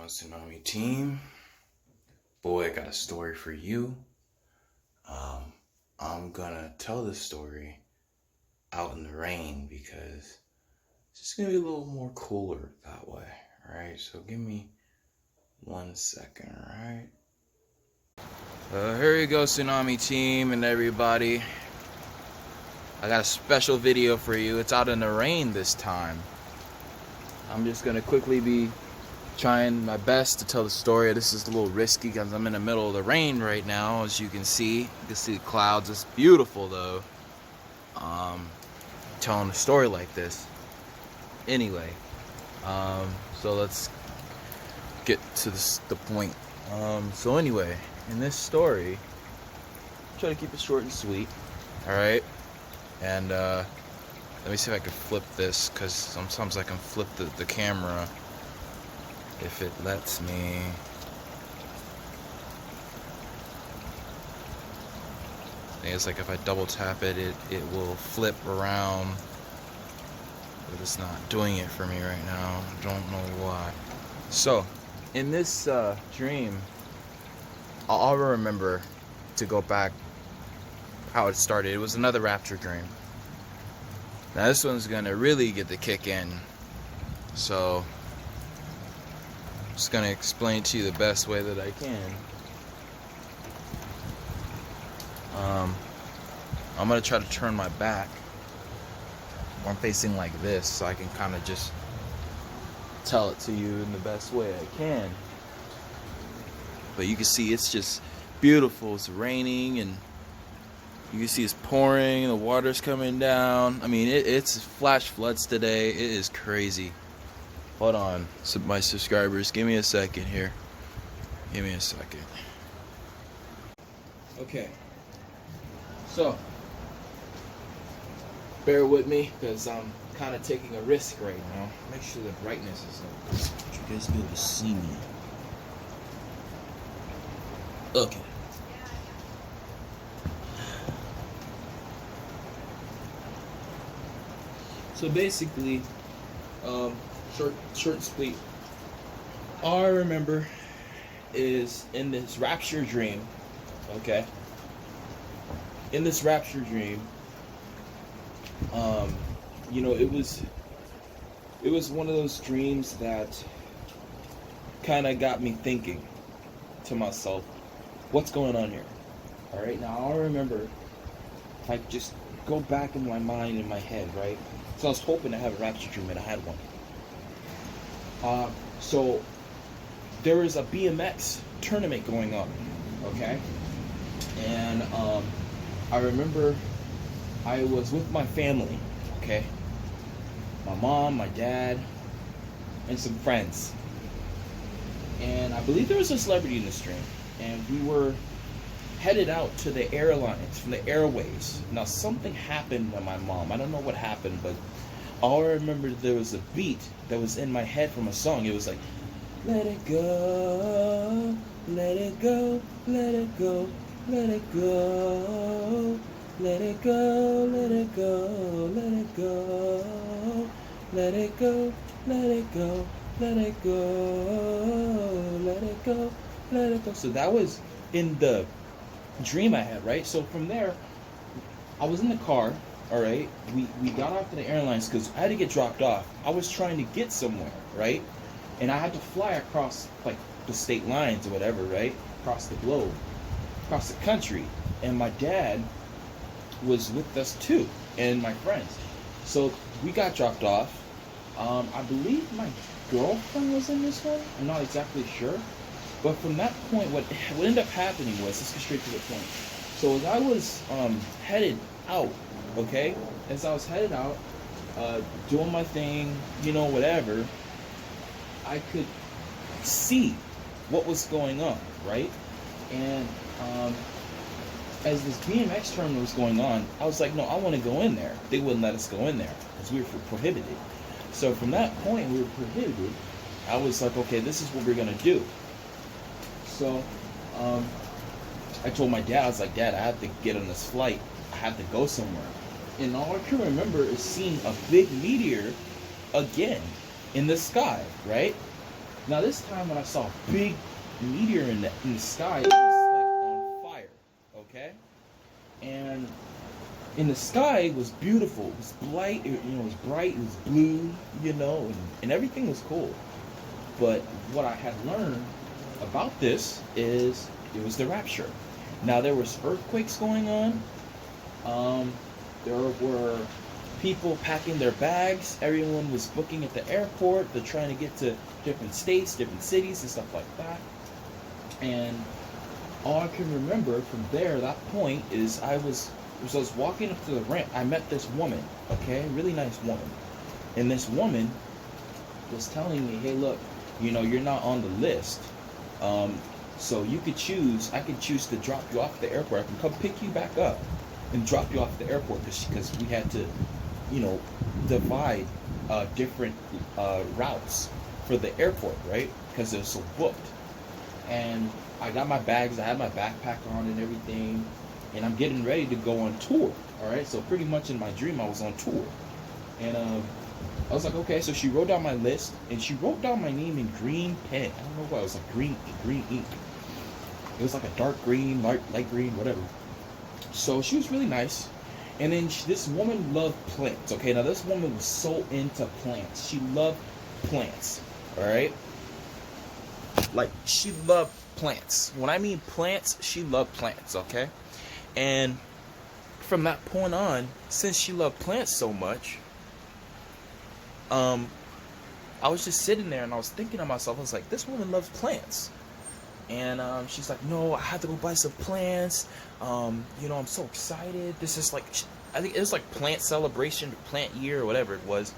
Tsunami team. Boy, I got a story for you. I'm gonna tell this story out in the rain because it's just gonna be a little more cooler that way. Alright, so give me 1 second, alright? Here you go, Tsunami team and everybody. I got a special video for you. It's out in the rain this time. I'm just gonna quickly be trying my best to tell the story. This is a little risky because I'm in the middle of the rain right now, as you can see. You can see the clouds. It's beautiful though. Telling a story like this. Anyway, so let's get to the point. So anyway, in this story, try to keep it short and sweet. All right, and let me see if I can flip this, because sometimes I can flip the camera if it lets me. I think it's like if I double tap it, it will flip around, but it's not doing it for me right now. I don't know why. So in this dream, I'll remember to go back how it started. It was another Rapture dream. Now this one's gonna really get the kick in, so I'm just gonna explain to you the best way that I can. I'm gonna try to turn my back, or I'm facing like this, so I can kind of just tell it to you in the best way I can. But you can see it's just beautiful. It's raining, and you can see it's pouring, and the water's coming down. I mean, it's flash floods today. It is crazy. Hold on, so my subscribers, give me a second here. Give me a second. Okay. So, bear with me, because I'm kind of taking a risk right now. Make sure the brightness is up, so you guys be able to see me. Okay. So basically, short and sweet, all I remember is in this Rapture dream, okay? In this Rapture dream, you know, it was one of those dreams that kind of got me thinking to myself, what's going on here? All right, now all I remember, if I just go back in my mind, in my head, right? So I was hoping to have a Rapture dream, and I had one. So there was a BMX tournament going on, okay? And I remember I was with my family, okay? My mom, my dad, and some friends. And I believe there was a celebrity in the stream. And we were headed out to the airlines, from the airways. Now something happened to my mom. I don't know what happened, but all I remember, there was a beat that was in my head from a song. It was like, let it go, let it go, let it go, let it go, let it go, let it go, let it go, let it go, let it go, let it go, let it go, let it go. So that was in the dream I had, right? So from there, I was in the car. All right, we got off to the airlines because I had to get dropped off. I was trying to get somewhere, right? And I had to fly across, like, the state lines or whatever, right? Across the globe, across the country. And my dad was with us too, and my friends. So we got dropped off. I believe my girlfriend was in this one. I'm not exactly sure. But from that point, what ended up happening was, let's get straight to the point. So as I was headed out, okay, as I was headed out, doing my thing, you know, whatever, I could see what was going on, right? And as this BMX tournament was going on, I was like, no, I want to go in there. They wouldn't let us go in there because we were prohibited. So from that point, we were prohibited. I was like, okay, this is what we're going to do. So I told my dad, I was like, Dad, I have to get on this flight. I have to go somewhere. And all I can remember is seeing a big meteor again in the sky, right? Now this time when I saw a big meteor in the sky, it was like on fire, okay? And in the sky, it was beautiful. It was bright. It was bright. It was blue. And everything was cool. But what I had learned about this is it was the rapture. Now there was earthquakes going on. There were people packing their bags. Everyone was booking at the airport. They're trying to get to different states, different cities, and stuff like that. And all I can remember from there, that point, is I was walking up to the ramp. I met this woman, okay, really nice woman. And this woman was telling me, hey, look, you're not on the list. So you could choose, I could choose to drop you off at the airport. I can come pick you back up and drop you off at the airport because we had to, divide different routes for the airport, right? Because it was so booked. And I got my bags, I had my backpack on and everything, and I'm getting ready to go on tour, all right? So pretty much in my dream, I was on tour. And I was like, okay, so she wrote down my list, and she wrote down my name in green pen. I don't know why, it was like green ink. It was like a dark green, light green, whatever. So she was really nice. And then this woman loved plants, okay? Now this woman was so into plants. She loved plants, all right? Like, she loved plants. When I mean plants, she loved plants, okay? And from that point on, since she loved plants so much, I was just sitting there and I was thinking to myself, I was like, this woman loves plants. And she's like, no, I have to go buy some plants. I'm so excited. This is like, I think it was like plant celebration, plant year, or whatever it was.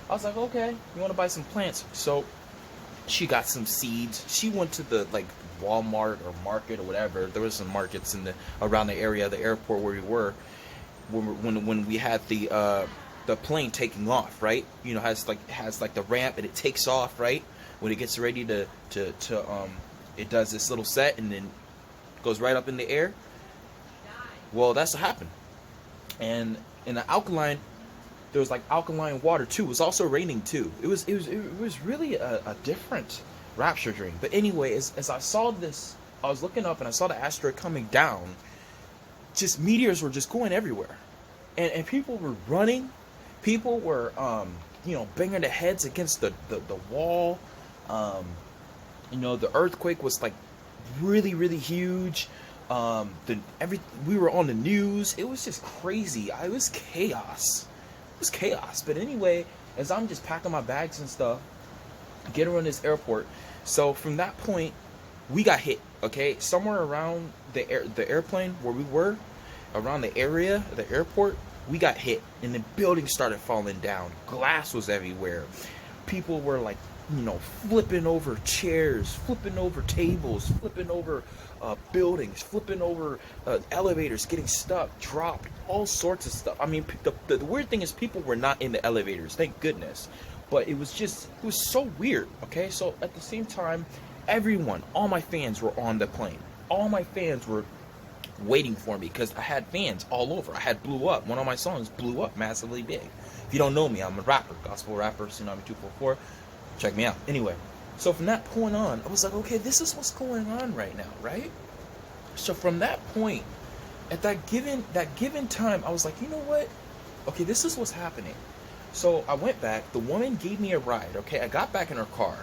I was like, okay, you want to buy some plants? So she got some seeds. She went to the Walmart or market or whatever. There was some markets around the area, the airport where we were, when we had the plane taking off, right? Has the ramp and it takes off, right? When it gets ready to it does this little set and then goes right up in the air. Well, that's what happened. And in the alkaline, there was alkaline water too. It was also raining too. It was really a different rapture dream. But anyway, as I saw this, I was looking up and I saw the asteroid coming down. Just meteors were just going everywhere, and people were running. People were banging their heads against the wall. The earthquake was really, really huge. We were on the news. It was just crazy. It was chaos. But anyway, as I'm just packing my bags and stuff, getting around this airport. So from that point, we got hit. Okay, somewhere around the airplane where we were, around the area, the airport, we got hit, and the building started falling down. Glass was everywhere. People were flipping over chairs, flipping over tables, flipping over buildings, flipping over elevators, getting stuck, dropped, all sorts of stuff. I mean, the weird thing is people were not in the elevators, thank goodness. But it was so weird, okay? So at the same time, all my fans were on the plane. All my fans were waiting for me because I had fans all over. I had Blew Up. One of my songs blew up massively big. If you don't know me, I'm a rapper, gospel rapper, Tsunami 244. Check me out. Anyway, so from that point on, I was like, okay, this is what's going on right now, right? So from that point, at that given time, I was like, you know what? Okay, this is what's happening. So I went back. The woman gave me a ride, okay? I got back in her car.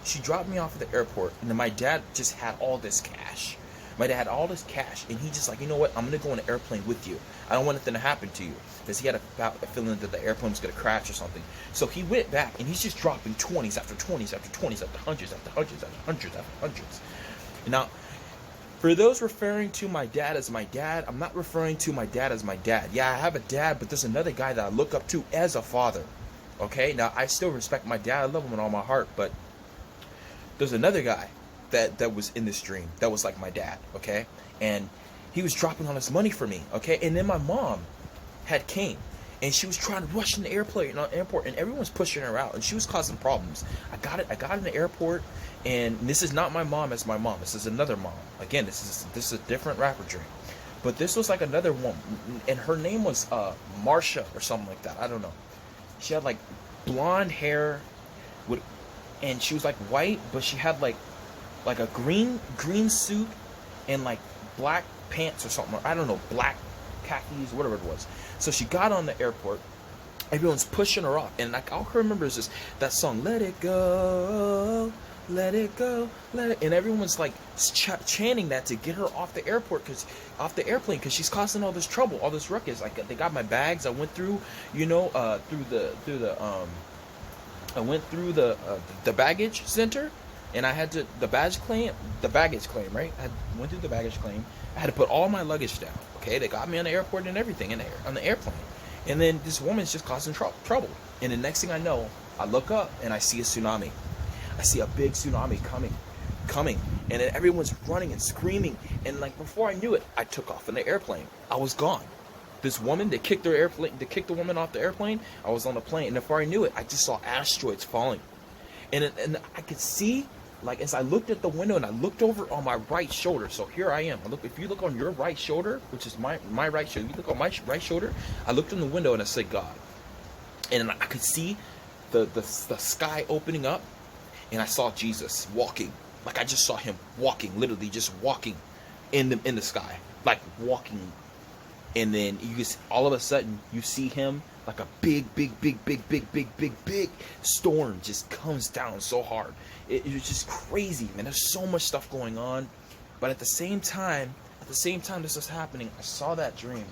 She dropped me off at the airport, and then my dad just had all this cash. My dad had all this cash, and he just you know what? I'm going to go on an airplane with you. I don't want anything to happen to you. Because he had a feeling that the airplane was going to crash or something. So he went back, and he's just dropping 20s after 20s after 20s after hundreds after hundreds after hundreds after hundreds. Now, for those referring to my dad as my dad, I'm not referring to my dad as my dad. Yeah, I have a dad, but there's another guy that I look up to as a father. Okay? Now, I still respect my dad. I love him with all my heart, but there's another guy that was in this dream that was like my dad, okay? And he was dropping all this money for me, okay? And then my mom had Kayne, and she was trying to rush in the airport, and everyone's pushing her out, and she was causing problems. I got in the airport, and this is not my mom as my mom. This is another mom. Again, this is a different rapper dream. But this was another woman, and her name was Marsha or something like that. I don't know. She had blonde hair with and she was like white, but she had like a green suit and like black pants or something. I don't know, black khakis, whatever it was. So she got on the airport. Everyone's pushing her off, and like all I remember is that song, "Let It Go, Let It Go, Let It," and everyone's like chanting that to get her off the airplane, because she's causing all this trouble, all this ruckus. Like, they got my bags. I went through, I went through the baggage center, and I had to the baggage claim, right? I went through the baggage claim. I had to put all my luggage down. Okay, they got me on the airport and everything on the airplane. And then this woman's just causing trouble. And the next thing I know, I look up and I see a tsunami. I see a big tsunami coming. And then everyone's running and screaming. And like before I knew it, I took off in the airplane. I was gone. This woman, they kicked the woman off the airplane. I was on the plane. And before I knew it, I just saw asteroids falling. And I could see, like, as I looked at the window and I looked over on my right shoulder. So here I am. If you look on your right shoulder, which is my right shoulder, you look on my right shoulder, I looked in the window and I said, God. And I could see the sky opening up, and I saw Jesus walking. Like, I just saw him walking, literally just walking in the sky, like walking. And then all of a sudden you see him, like a big storm just comes down so hard. It was just crazy, man. There's so much stuff going on. But at the same time this was happening, I saw that dream.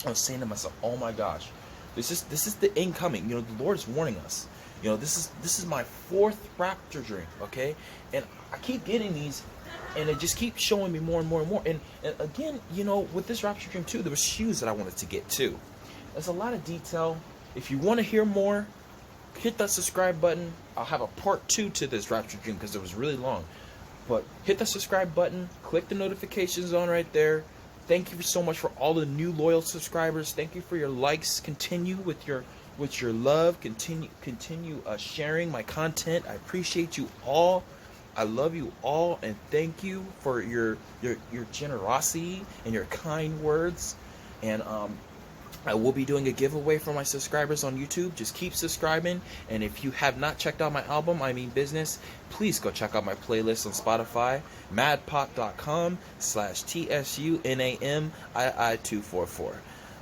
I was saying to myself, oh my gosh, this is the incoming. The Lord is warning us. This is my 4th rapture dream, okay? And I keep getting these, and it just keeps showing me more and more and more. And again, with this rapture dream too, there was shoes that I wanted to get too. There's a lot of detail. If you want to hear more, hit that subscribe button. I'll have a part 2 to this rapture dream because it was really long. But hit the subscribe button, click the notifications on right there. Thank you so much for all the new loyal subscribers. Thank you for your likes. Continue with your love. Continue sharing my content. I appreciate you all. I love you all, and thank you for your generosity and your kind words. And I will be doing a giveaway for my subscribers on YouTube. Just keep subscribing. And if you have not checked out my album, I Mean Business, please go check out my playlist on Spotify, madpop.com/TSUNAMII244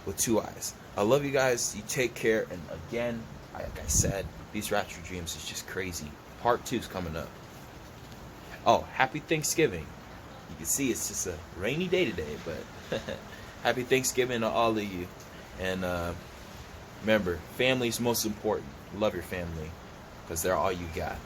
with 2 I's. I love you guys. You take care. And again, like I said, these rapture dreams is just crazy. Part 2 is coming up. Oh, happy Thanksgiving. You can see it's just a rainy day today, but happy Thanksgiving to all of you. And remember, family's most important. Love your family, because they're all you got.